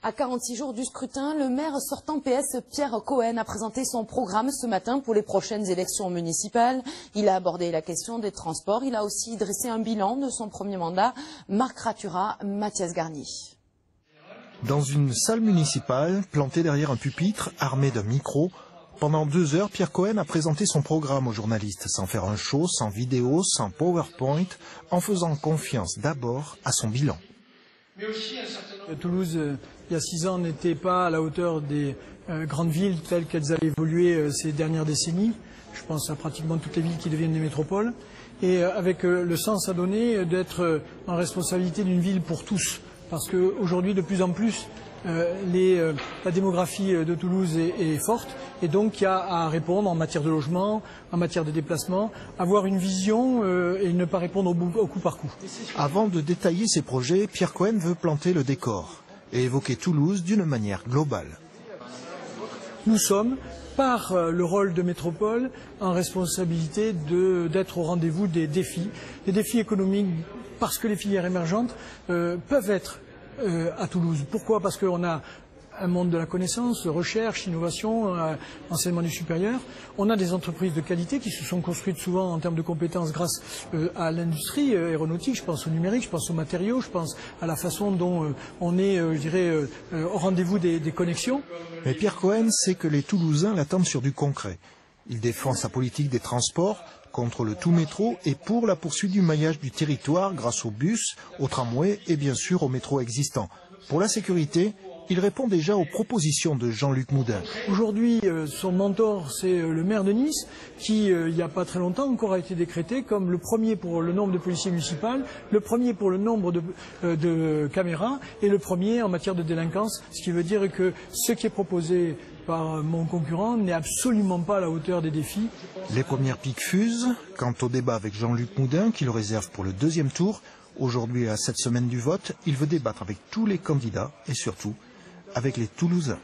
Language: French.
À 46 jours du scrutin, le maire sortant PS Pierre Cohen a présenté son programme ce matin pour les prochaines élections municipales. Il a abordé la question des transports. Il a aussi dressé un bilan de son premier mandat. Marc Ratura, Mathias Garnier. Dans une salle municipale, plantée derrière un pupitre, armé d'un micro, pendant 2 heures, Pierre Cohen a présenté son programme aux journalistes, sans faire un show, sans vidéo, sans PowerPoint, en faisant confiance d'abord à son bilan. Toulouse, il y a 6 ans, n'était pas à la hauteur des grandes villes telles qu'elles avaient évolué ces dernières décennies. Je pense à pratiquement toutes les villes qui deviennent des métropoles. Et avec le sens à donner d'être en responsabilité d'une ville pour tous. Parce qu'aujourd'hui, de plus en plus, la démographie de Toulouse est forte. Et donc, il y a à répondre en matière de logement, en matière de déplacement, avoir une vision et ne pas répondre au coup par coup. Avant de détailler ses projets, Pierre Cohen veut planter le décor et évoquer Toulouse d'une manière globale. Nous sommes, par le rôle de métropole, en responsabilité d'être au rendez-vous des défis économiques, parce que les filières émergentes peuvent être à Toulouse. Pourquoi? Parce qu'on a un monde de la connaissance, recherche, innovation, enseignement du supérieur. On a des entreprises de qualité qui se sont construites souvent en termes de compétences grâce à l'industrie aéronautique. Je pense au numérique, je pense aux matériaux, je pense à la façon dont on est, je dirais, au rendez-vous des connexions. Mais Pierre Cohen sait que les Toulousains l'attendent sur du concret. Il défend sa politique des transports contre le tout métro et pour la poursuite du maillage du territoire grâce aux bus, aux tramways et bien sûr aux métros existants. Pour la sécurité, il répond déjà aux propositions de Jean-Luc Moudin. Aujourd'hui, son mentor, c'est le maire de Nice, qui, il n'y a pas très longtemps, encore a été décrété comme le premier pour le nombre de policiers municipaux, le premier pour le nombre de caméras et le premier en matière de délinquance, ce qui veut dire que ce qui est proposé par mon concurrent n'est absolument pas à la hauteur des défis. Les premières piques fusent. Quant au débat avec Jean-Luc Moudin, qui le réserve pour le 2e tour, aujourd'hui à cette semaine du vote, il veut débattre avec tous les candidats et surtout avec les Toulousains.